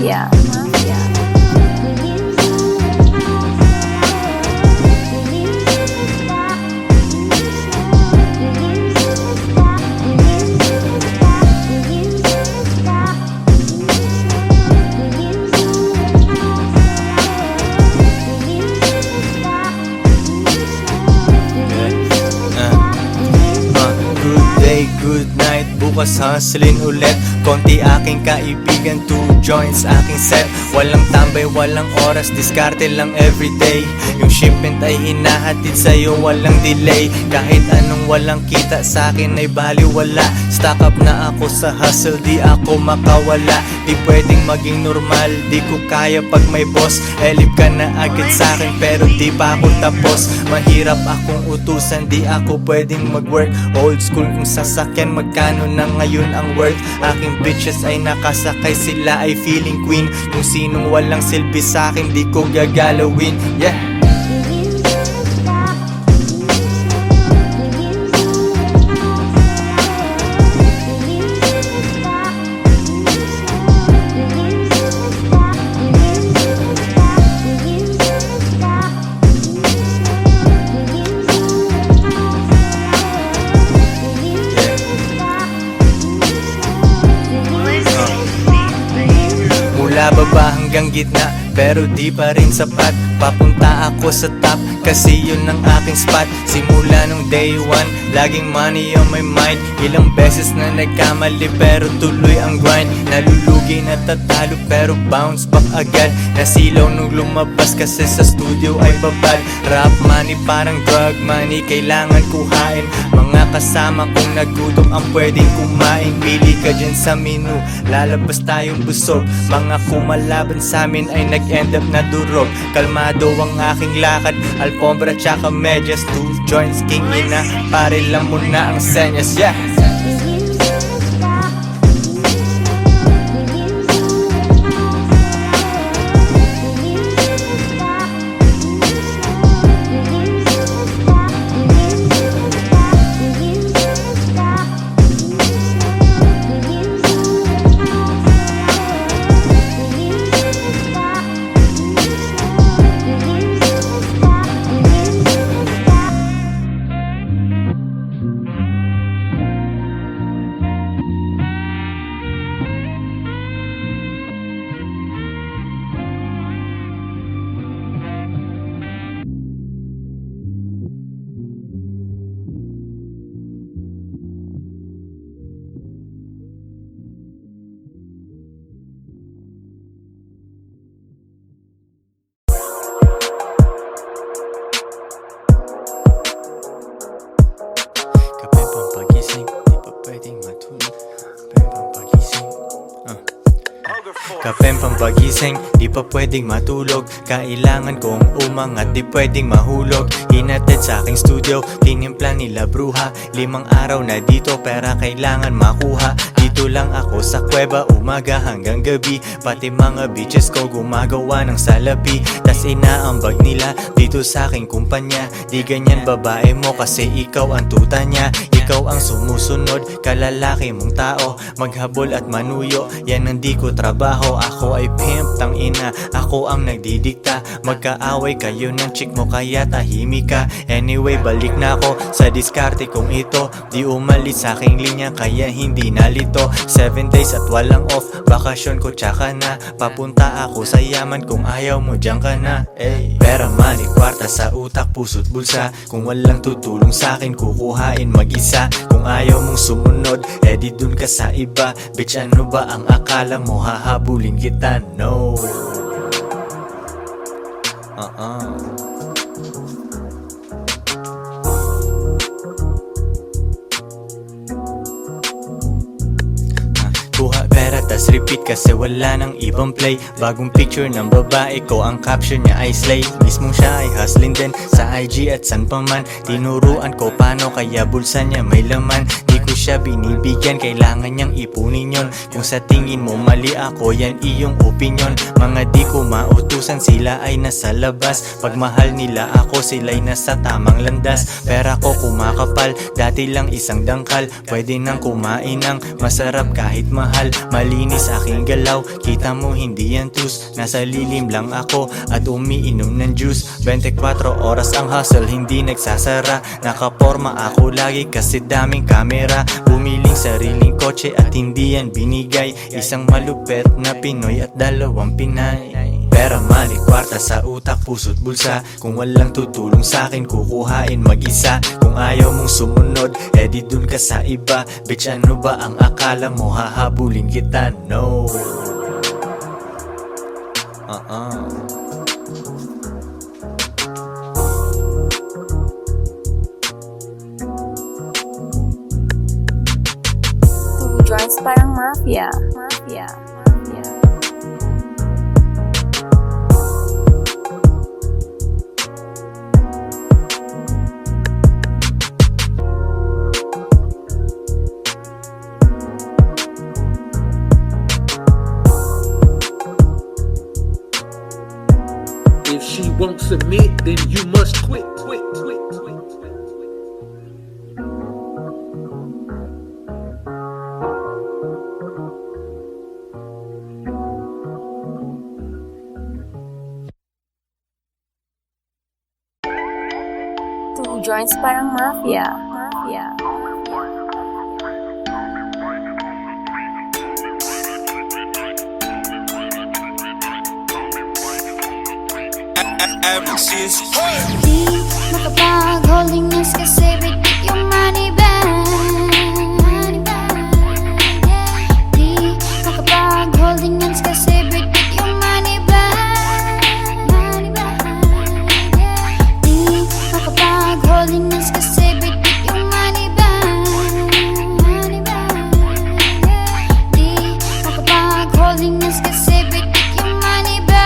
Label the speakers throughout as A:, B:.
A: Mafia.
B: Good night, bukas hustling ulit. Konti aking kaibigan, 2 joints aking set. Walang tambay, walang oras, diskarte lang everyday. Yung shipment ay hinahatid sa'yo, walang delay. Kahit anong walang kita sa'kin ay baliwala. Stock up na ako sa hustle, di ako makawala. Di pwedeng maging normal, di ko kaya pag may boss. Elip ka na agad sa'kin pero di pa ako tapos. Mahirap akong utusan, di ako pwedeng mag-work. Old school kung sasakyan, magkano na ngayon ang worth. Aking bitches ay nakasakay, sila ay feeling queen. Kung sinong walang silbi sa'kin, di ko gagalawin. Yeah. Mula baba hanggang gitna, pero di pa rin sapat. Papunta ako sa top, kasi yun ang aking spot. Simula nung day one, laging money on my mind. Ilang beses na nagkamali, pero tuloy ang grind. Nalulugi na tatalo, pero bounce back agad. Nasilaw nung lumabas, kasi sa studio ay babad. Rap money parang drug money, kailangan kuhain. Mga kasama kong nagutom ang pwedeng kumain. Pili ka dyan sa menu, lalabas tayong busog. Mga kumalaban sa amin ay nag-end up na durog. Kalmado ang aking lakad, alfombra tsaka medyas. 2 joints, king ina, pare lang muna ang senyas. Yeah. Kapeng pampagising, di pa pwedeng matulog. Kailangan kong umangat, di pwedeng mahulog. Hinatid sa aking studio, tinimpla nila bruha. 5 araw na dito, pera kailangan makuha. Dito lang ako sa kuweba, umaga hanggang gabi. Pati mga bitches ko gumagawa ng salapi. Tas inaambag nila dito sa aking kumpanya. Di ganyan babae mo kasi ikaw ang tuta niya. Ikaw ang sumusunod, kalalaki mong tao. Maghabol at manuyo, yan ang di ko trabaho. Ako ay pimp, tang ina, ako ang nagdidikta. Magkaaway kayo ng chick mo kaya tahimik ka. Anyway, balik na ako sa diskarte kong ito. Di umalis sa aking linya kaya hindi nalito. 7 days at walang off, bakasyon ko tsaka na. Papunta ako sa yaman, kung ayaw mo dyan ka na. Pera, money, kwarta sa utak, puso't bulsa. Kung walang tutulong sa akin, kukuhain mag-isa. Kung ayaw mong sumunod, edi dun ka sa iba. Bitch, ano ba ang akala mo, hahabulin kita? No. Kuha pera tas repeat kasi wala nang ibang play. Bagong picture ng babae ko, ang caption niya ay slay. Mismong siya ay hustling din sa IG at san pa man. Tinuruan ko paano kaya bulsa niya may laman. Di ko siya binibigyan, kailangan niyang ipunin yon. Kung sa tingin mo mali ako, yan iyong opinion. Mga di ko mautusan kinabukasan sila ay nasa labas. Pag mahal nila ako, sila'y nasa tamang landas. Pera ko kumakapal, dati lang isang dangkal. Pwede nang kumain ng masarap kahit mahal. Malinis aking galaw, kita mo hindi yan tus. Nasa lilim lang ako at umiinom ng juice. 24 oras ang hustle, hindi nagsasara. Nakaporma ako lagi kasi daming kamera. Bumiling sariling kotse at hindi yan binigay. Isang malupet na Pinoy at 2 Pinay. Pera, money, kwarta sa utak, puso't bulsa. Kung walang tutulong sa'kin, kukuhain mag-isa. Kung ayaw mong sumunod, edi dun ka sa iba. Bitch, ano ba ang akala mo? Hahabulin kita, no.
A: Two joints parang mafia.
C: If she won't submit, then you must quit.
A: Two joints parang mafia.
D: Di makapag-holding hands kasi bitik yung money bag. Di makapag-holding hands kasi bitik yung money bag. Di makapag-holding hands kasi bitik yung money bag. Di makapag-holding hands kasi bitik yung money bag.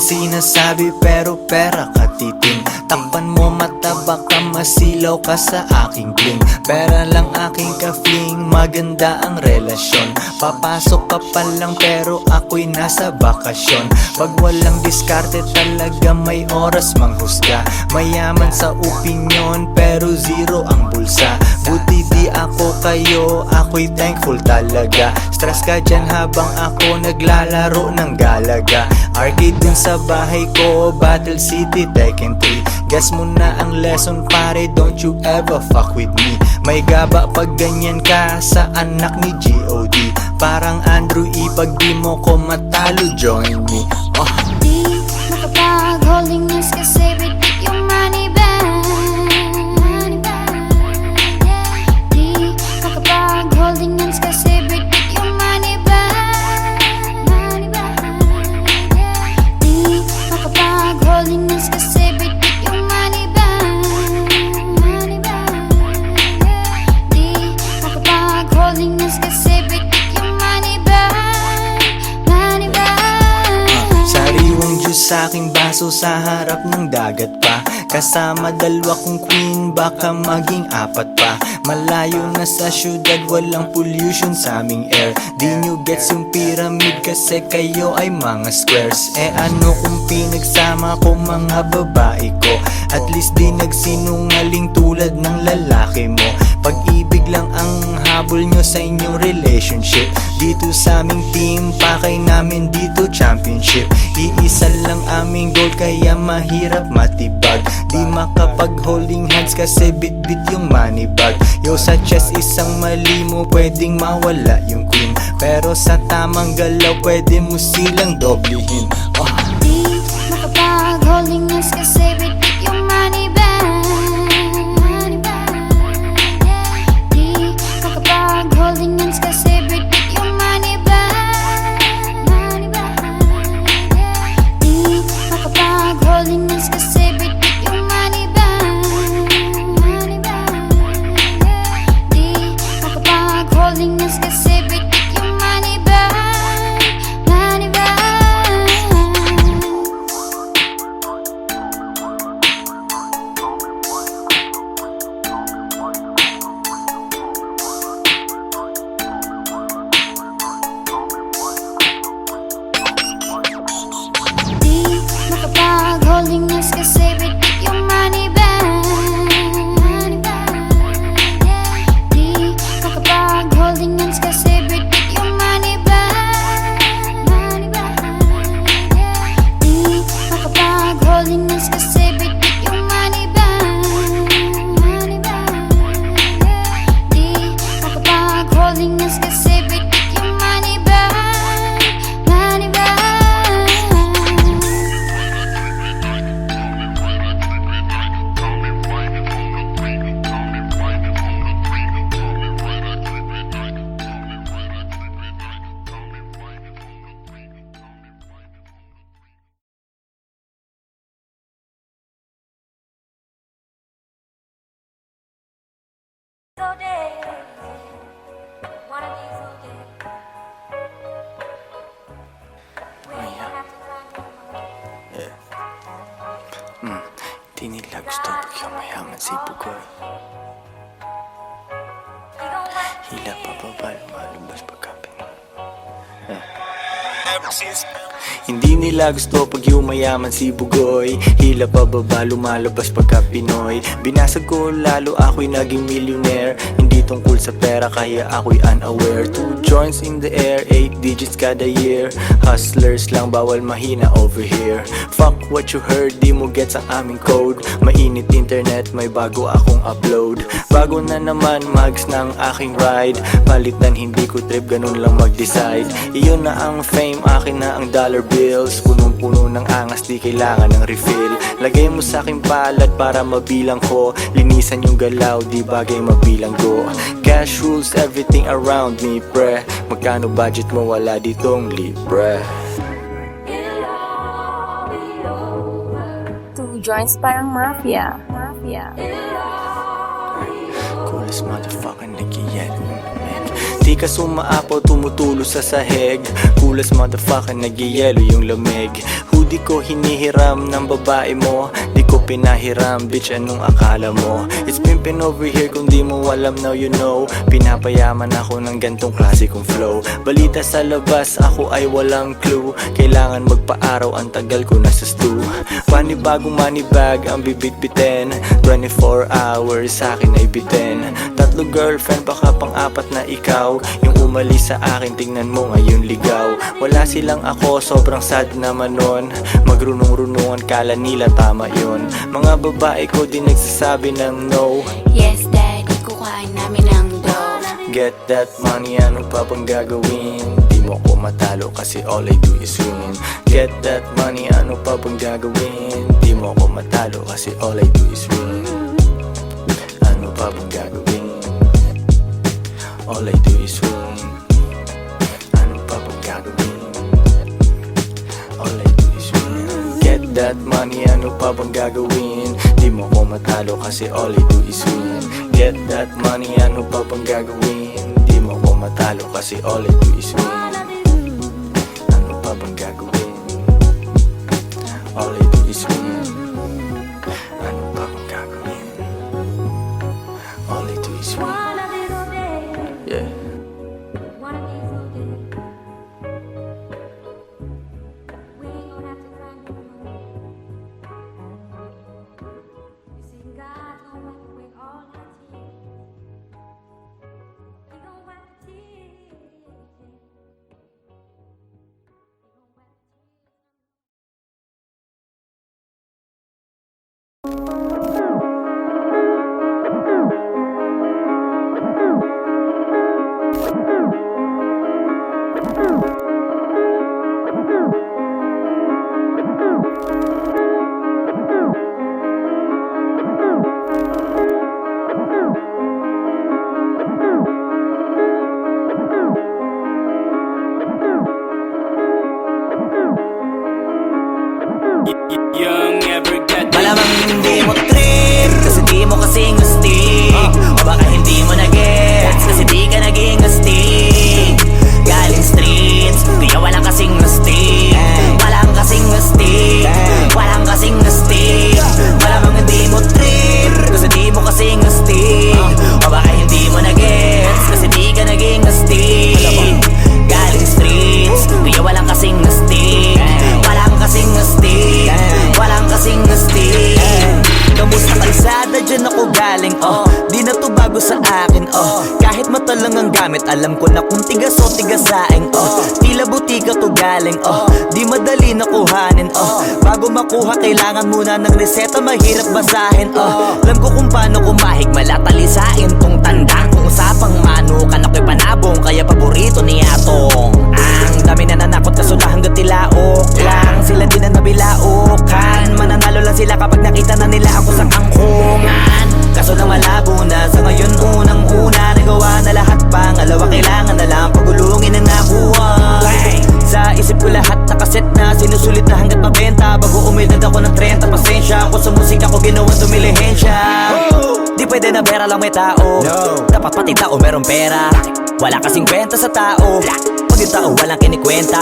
B: Sinasabi pero pera katiting. Takpan mo mata baka masilaw ka sa aking bling. Pera lang aking ka-fling, maganda ang relasyon. Papasok ka pa lang pero ako'y nasa bakasyon. Pag walang diskarte talaga may oras manghusga. Mayaman sa opinyon pero zero ang bulsa. Buti di ako kayo, ako'y thankful talaga. Stress ka dyan habang ako naglalaro ng galaga. Arcade din sa bahay ko, Battle City, Tekken 3. Guess mo na ang lesson pare, don't you ever fuck with me. May gaba pag ganyan ka sa anak ni G.O.D. Parang Andrew E, pag di mo ko matalo, join me.
D: Di makapag-holding hands kasi bitik yung money bag. Di makapag-holding hands kasi bitik yung money bag. Di makapag-holding hands kasi bitik yung money bag. Di makapag-holding hands kasi bitik yung money bag.
B: Sariwang juice sa aking baso sa harap ng dagat pa. Kasama 2 kong queen, baka maging 4 pa. Malayo na sa syudad, walang pollution sa aming air. Di nyo gets yung pyramid kasi kayo ay mga squares. Ano kung pinagsama ko mga babae ko? At least di nagsinungaling tulad ng lalaki mo. Pag-ibig lang ang habol nyo sa inyong relationship. Dito sa aming team, pakay namin dito championship. Iisa lang aming goal kaya mahirap matibag. Di makapag-holding hands kasi bit-bit yung money bag. Yo, sa chest isang mali mo pwedeng mawala yung queen. Pero sa tamang galaw pwede mo silang doblehin.
D: Di makapag-holding hands kasi bitik yung money bag. Di makapag-holding hands kasi bitik yung money bag. Di makapag-holding hands kasi bitik yung money bag. Di makapag-holding hands kasi bitik yung money bag. Money bag.
B: Di ka mayaman si Bugoy. Hila pa ba lumalabas pagkapinoy? Hindi nila gusto pag yumayaman si Bugoy. Hila pa baba lumalabas pagka Pinoy. Binasag ko lalo ako'y naging millionaire. Hindi tungkol sa pera kaya ako'y unaware. 2 joints in the air, 8 digits kada year. Hustlers lang bawal mahina over here. Fuck what you heard, di mo gets ang aming code. Mainit internet, may bago akong upload. Bago na naman mags ng aking ride. Palit ng hindi ko trip, ganun lang mag-decide. Iyon na ang fame, akin na ang dollar bills. Punong-puno ng angas, di kailangan ng refill. Lagay mo sa aking palad para mabilang ko. Linisan yung galaw, di bagay mabilang ko. Cash rules everything around me, pre. Magkano budget mo, wala ditong libre.
A: 2 joints parang mafia.
B: Coolest motherfucker nag-yellow. Di ka sumaapaw, tumutulo sa sahig. Coolest motherfucker nag-yellow yung lamig. Hoodie ko hinihiram ng babae mo. Di ko pinahiram, bitch anong akala mo? It's pimpin' over here kung di mo alam, now you know. Pinapayaman ako ng gantong klase kong flow. Balita sa labas, ako ay walang clue. Kailangan magpa-araw, ang tagal ko nasa stew. Panibagong money bag ang bibit-bitin. 24 hours sa akin ay bitin. 3 girlfriend, baka pang-4 na ikaw. Yung umalis sa akin, tingnan mo ngayon ligaw. Wala silang ako, sobrang sad naman nun. Magrunong-runungan, kala nila tama yun. Mga babae ko din nagsasabi ng no.
D: Yes, daddy, kukain namin ang dough.
B: Get that money, ano pa bang gagawin? Di mo ko matalo kasi all I do is win. Get that money, ano pa bang gagawin? Di mo ko matalo kasi all I do is win. Ano pa bang gagawin? All I do is win. Ano pa bang gagawin? All I do is win. Get that money, ano pa bang gagawin? Di mo ko matalo kasi all I do is win. Get that money, ano pa bang gagawin? Di mo ko matalo kasi all I do is win. Ano pa bang gagawin? All I do is win. Ano pa bang gagawin? All I do is win. Yeah.
E: Malamang hindi mo trip kasi di mo kasing astig. O baka hindi mo na-gets kasi di ka naging astig. Galing streets, kaya walang kasing astig. Walang kasing astig. Walang kasing astig. Malamang hindi mo trip kasi di mo kasing astig. O baka hindi mo na-gets kasi di ka naging astig. Galing streets, kaya walang kasing astig. Walang kasing astig. Walang kasing astig. Kamusta kalsada, dyan ako galing, di na to bago sa akin, kahit mata lang ang gamit, alam ko na kung tigas o tigasaing, tila butika to galing, di madali na kuhanin, bago makuha kailangan muna ng reseta, mahirap basahin, alam ko kung paano kumahig, malatalisain tong tanda, kung usapang manukan ako'y panabong, kaya paborito ni Atong. Ang dami na nanakot kaso na hanggang tilaok lang, sila din na nabilaukan, mananalo lang sila kapag nakita na nila ako sa kangkungan. Kaso lang malabo na sa ngayon, unang-una nagawa na lahat, pangalawa kailangan na lang pagulungin ang nakuha. Sa isip ko lahat nakaset na, sinusulit na hanggat mabenta, bago umilad ako ng 30. Pasensya ako sa musika ko, ginawang dumilihensya. Di pwede na pera lang may tao, dapat pati tao merong pera. Wala kasing kwenta sa tao, pag yung tao walang kinikwenta.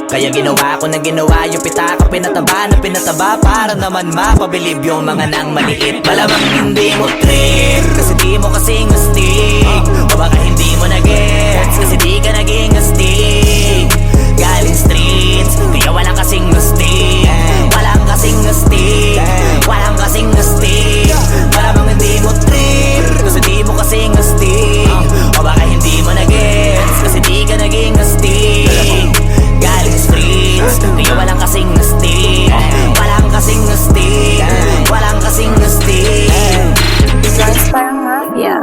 E: Kaya ginawa ko na ginawa yung pitaka, pinataba na pinataba, para naman mapabilib yung mga nang maliit. Malamang hindi mo trip, kasi di mo kasing astig. O baka hindi mo na-gets, kasi di ka naging astig. Galing streets, kaya walang kasing astig. Walang kasing astig, walang kasing astig. Malamang hindi mo trip, kasi di mo kasing astig. O baka hindi mo na-gets, kasi di ka naging astig. Galing streets, kaya walang kasing astig. Walang kasing astig, walang kasing astig.
A: Guys, parang mafia.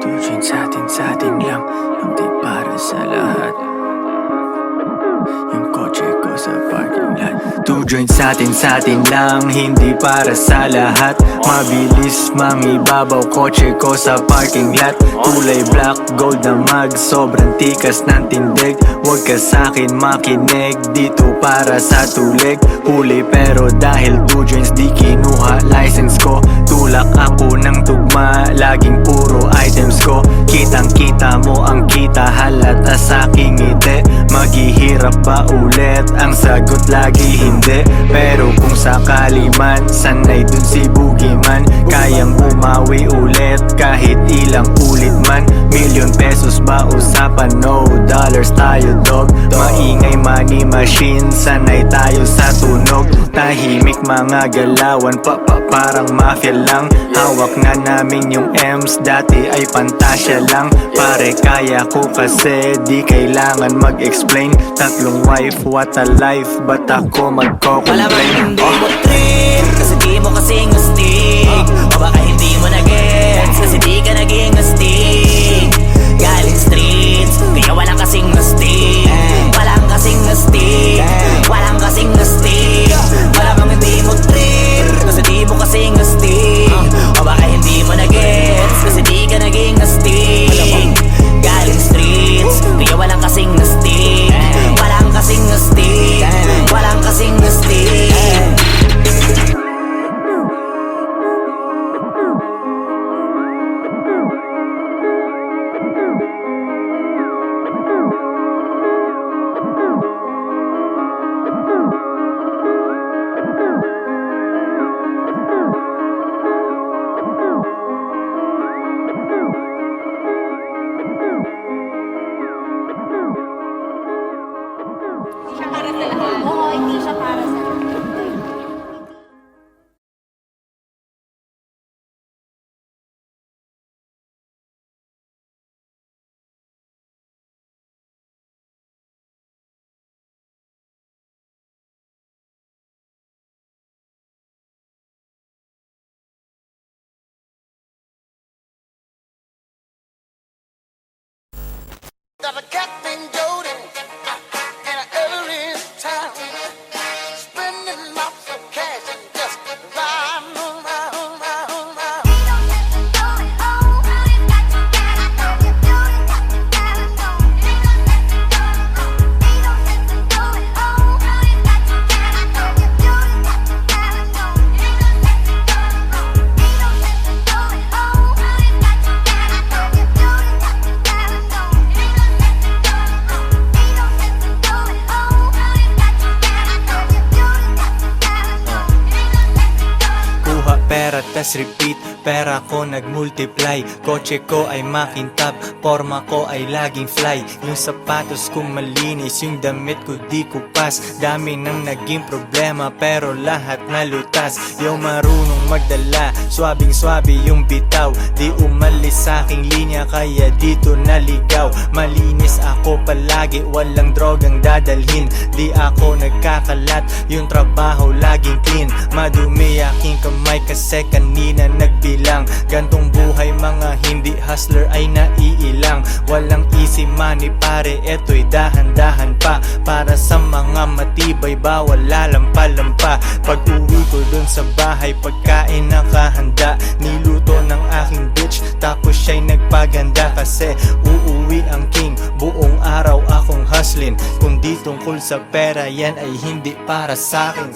B: Tujuan sa atin lang, hindi para sa lahat. Yung kotse ko sa parking lot. Two joints sa atin lang, hindi para sa lahat. Mabilis mangibabaw, kotse ko sa parking lot. Kulay black, gold na mag, sobrang tikas ng tindig. Huwag ka sa'kin makinig, dito para sa tulig. Huli pero dahil two joints di kinuha license ko. Tulak ako ng tugma, laging puro items ko. Kitang kita mo ang kita, halata sa'king ngiti. Maghihirap ba ulit? Ang sagot lagi hindi. Pero kung sakali man, sanay dun si Boogeyman. Kayang bumawi ulit kahit ilang ulit man. Million pesos ba usapan? No dollars tayo dog. Maingay money machine, sanay tayo sa tunog. Tahimik mga galawan, parang mafia lang. Hawak na namin yung M's, dati ay pantasya lang. Pare kaya ko kasi di kailangan mag-explain. Tatlong wife, what a life, ba't ako
E: Malamang
B: magko-complain?
E: hindi mo trip, kasi di mo kasing astig. O baka hindi mo na-gets, kasi di ka naging astig. Galing streets, kaya walang kasing astig. Walang kasing astig, walang kasing astig. Malamang hindi mo trip, kasi di mo kasing astig. O baka hindi mo na-gets, kasi di ka naging astig. Galing streets, kaya walang kasing astig. Walang kasing astig, walang kasing astig.
D: Oo, hindi siya para sa lahat.
F: Got a Captain Jody in an early town, spending lots of cash and just riding around.
B: Kuha pera tas repeat, pera ko nagmultiply. Kotse ko ay makintab, forma ko ay laging fly. Yung sapatos ko malinis, yung damit ko di kupas. Dami nang naging problema pero lahat nalutas. Yung marunong magdala, swabing-swabe yung bitaw. Di umalis sa aking linya kaya dito naligaw. Malinis ako palagi, walang drogang dadalhin. Di ako nagkakalat, yung trabaho laging clean. Madumi aking kamay kasi kanina nagbilang. Gantong buhay mga hindi hustler ay naiilang. Walang easy money pare, eto'y dahan-dahan pa. Para sa mga matibay bawal lalampa-lampa. Pag uwi ko dun sa bahay, pagkain nakahanda. Niluto ng aking bitch, tapos siya'y nagpaganda. Kasi uuwi ang king, buong araw akong hustling. Kung di tungkol sa pera, yan ay hindi para sa'kin.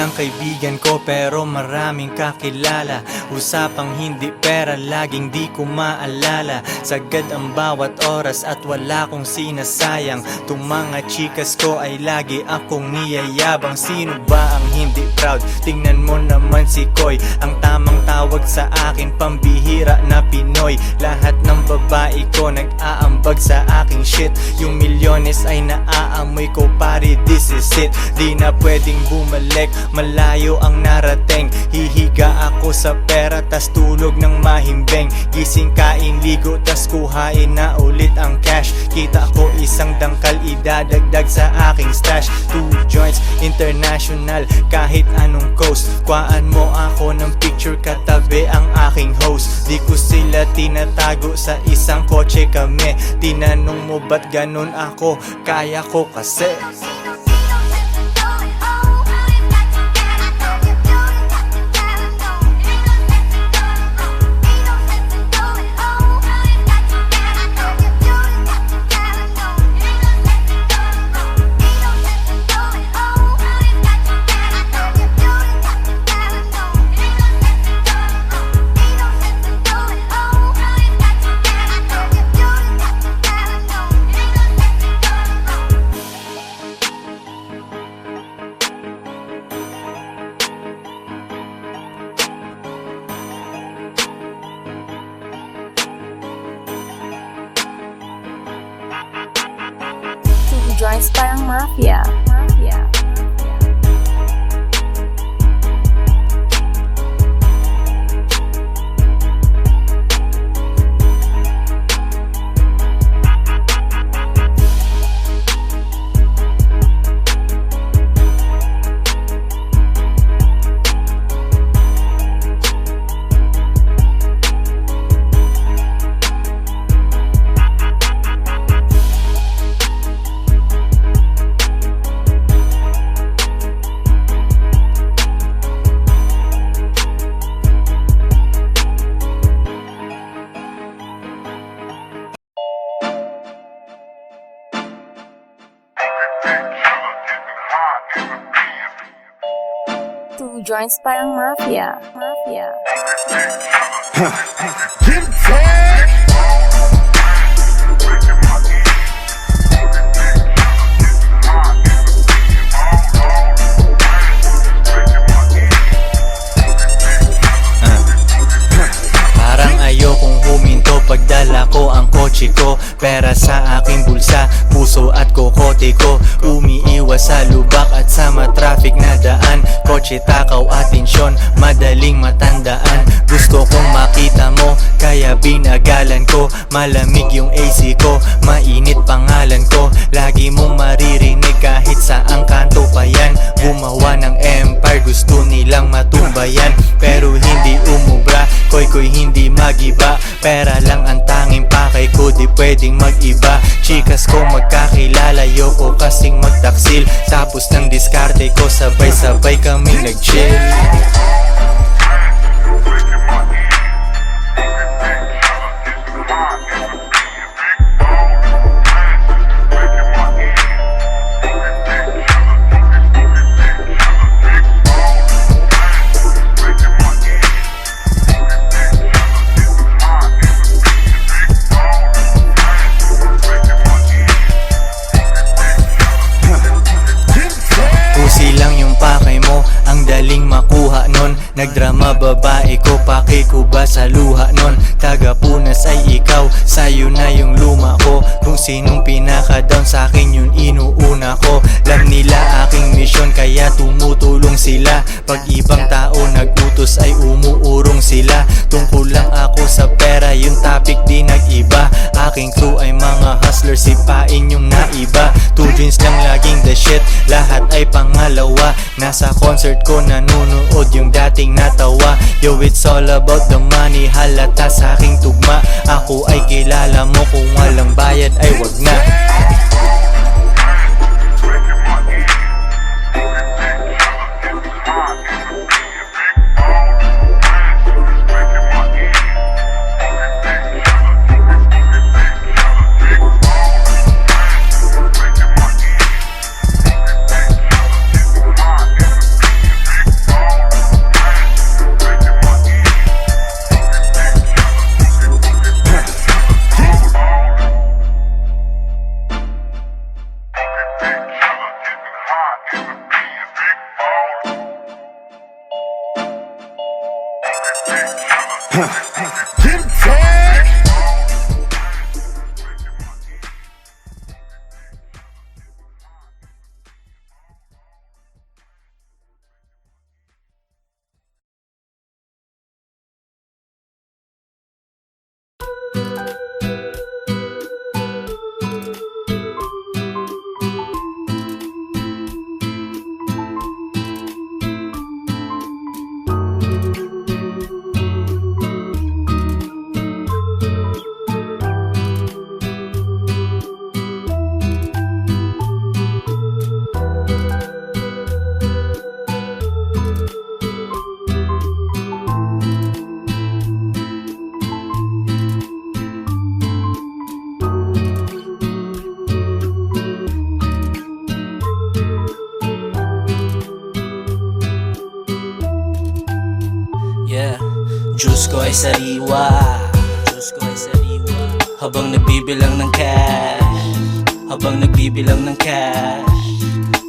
B: lang kaibigan ko pero maraming kakilala. Usapang hindi pera, laging di ko maalala. Sagad ang bawat oras at wala kong sinasayang. Tung mga chikas ko ay lagi akong niyayabang. Sino ba ang hindi proud? Tingnan mo naman si Koy, ang tamang tawag sa akin, pambihira na Pinoy. Lahat ng babae ko nag-aambag sa aking shit. Yung milyones ay naaamoy ko, pare, this is it. Di na pwedeng bumalik, malayo ang narating. Hihiga ako sa pera, tas tulog ng mahimbing. Gising, kain, ligo, tas kuhain na ulit ang cash. Kita ko isang dangkal, idadagdag sa aking stash. 2 joints, international, kahit anong coast. Kuhaan mo ako ng picture, katabi ang aking host. Di ko sila tinatago, sa isang kotse kami. Tinanong mo ba't ganun ako? Kaya ko kasi.
A: Joints parang mafia. Two joints parang mafia.
B: Parang ayokong huminto pagdala ko ang kotse ko. Pera sa aking bulsa, puso at kokote ko. Umiiwas sa lubak at sa matraffic na daan. Kotse, takaw, atensyon, madaling matandaan. Gusto kong makita mo, kaya binagalan ko. Malamig yung AC ko, mainit pangalan ko. Lagi mong maririnig kahit saang kanto pa yan. Gumawa ng empire, gusto nilang matumbayan. Pero hindi umubra, koy hindi magiba. Pera lang ang tanging pakay ko, di pwedeng mag-iba. Chikas ko magkakilala, yoko kasing magtaksil. Tapos ng diskarte ko, sabay-sabay kaming nag-chill. Nagdrama babae ko, paki ko ba sa luha nun? Tagapunas ay ikaw, sayo na yung luma ko. Kung sinong pinaka-down sa'kin yun inuuna ko. Alam nila aking misyon kaya tumutulong sila. Pag ibang tao nag-utos ay umuurong sila. Tungkol lang ako sa pera, yung topic di nag-iba. Aking crew ay mga hustler, sipain yung naiba. 2 jeans lang laging the shit, lahat ay pangalawa. Nasa concert ko nanonood yung dating natawa. Yo, it's all about the money, halata sa aking tugma. Ako ay kilala mo, kung walang bayad ay wag na.
E: ko ay sariwa, Diyos ko ay sariwa. Habang nagbibilang ng cash, habang nagbibilang ng cash,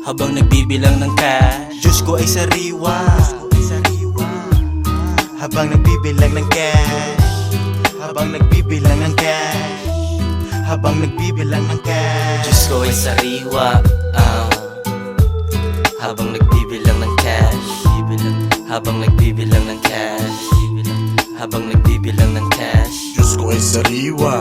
E: habang nagbibilang ng cash.
B: Diyos ko ay sariwa, habang nagbibilang ng cash, habang nagbibilang ng cash, habang nagbibilang ng cash.
E: Diyos ko ay sariwa, habang nagbibilang ng cash, habang nagbibilang ng cash, habang nagbibilang ng cash.
G: Diyos ko ay sariwa,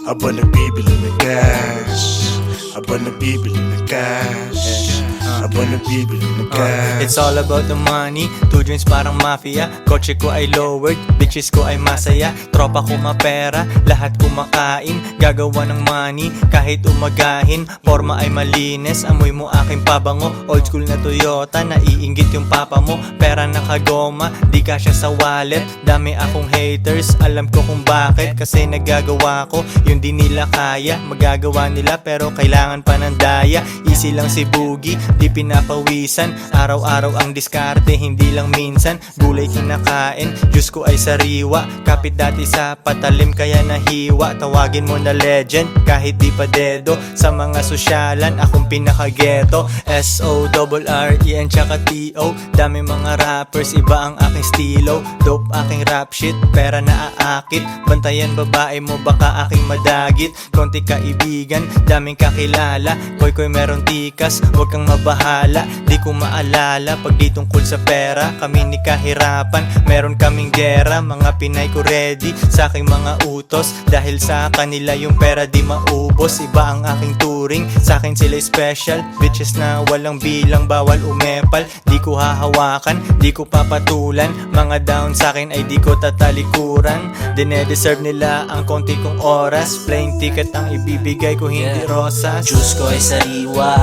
G: habang nagbibilang ng cash, habang nagbibilang ng cash, habang nagbibilang ng cash.
B: It's all about the money, 2 joints parang mafia. Kotse ko ay lowered, bitches ko ay masaya. Tropa ko mapera, lahat kumakain. Gagawa ng money, kahit umagahin. Forma ay malinis, amoy mo aking pabango. Old school na Toyota, naiinggit yung papa mo. Pera nakagoma, di kasya sa wallet. Dami akong haters, alam ko kung bakit. Kasi nagagawa ko, yung di nila kaya. Magagawa nila pero kailangan pa ng daya. Easy lang si Boogie, di pinapawisan. Araw-araw ang diskarte, hindi lang minsan. Gulay kinakain, Diyos ko ay sariwa. Kapit dati sa patalim kaya nahiwa. Tawagin mo na legend, kahit di pa dedo. Sa mga sosyalan, akong pinaka-ghetto. S-O-R-R-E-N tsaka T-O. Dami mga rappers, iba ang aking stilo. Dope aking rap shit, pera na aakit. Bantayan babae mo, baka aking madagit. Konti kaibigan, daming kakilala. Koy meron tikas, huwag kang mabahala. Di ko maalala pag di tungkol sa pera. Kami ni kahirapan, meron kaming gera. Mga Pinay ko ready sa aking mga utos. Dahil sa kanila yung pera di maubos. Iba ang aking turing, sa akin sila special. Bitches na walang bilang, bawal umepal. Di ko hahawakan, di ko papatulan. Mga down sa akin ay di ko tatalikuran. Dine-deserve nila ang konti kong oras. Plain ticket ang ibibigay ko, hindi rosas.
E: Diyos ko ay sariwa,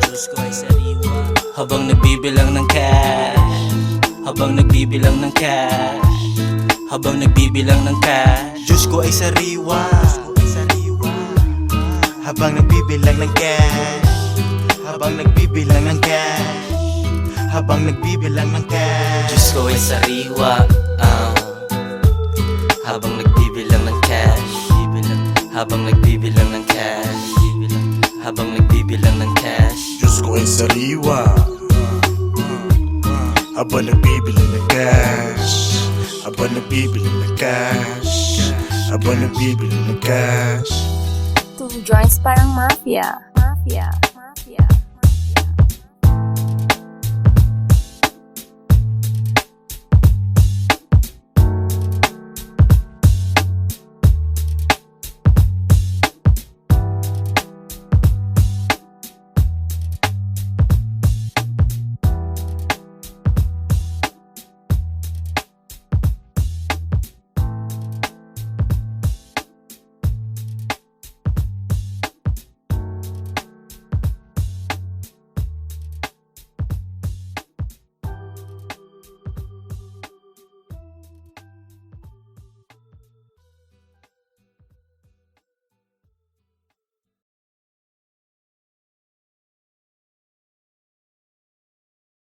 E: Diyos ko ay sariwa. Habang nagbibilang ng cash, habang nagbibilang ng cash, habang nagbibilang ng cash.
B: Diyos ko ay sariwa, habang nagbibilang ng cash, habang nagbibilang ng cash, habang nagbibilang ng cash.
E: Diyos ko ay sariwa, habang nagbibilang ng cash, habang nagbibilang ng cash, habang nagbibilang ng cash.
G: Diyos ko ay sariwa, habang nagbibilang ng cash, habang nagbibilang ng cash, habang nagbibilang ng cash.
A: 2 joints parang mafia.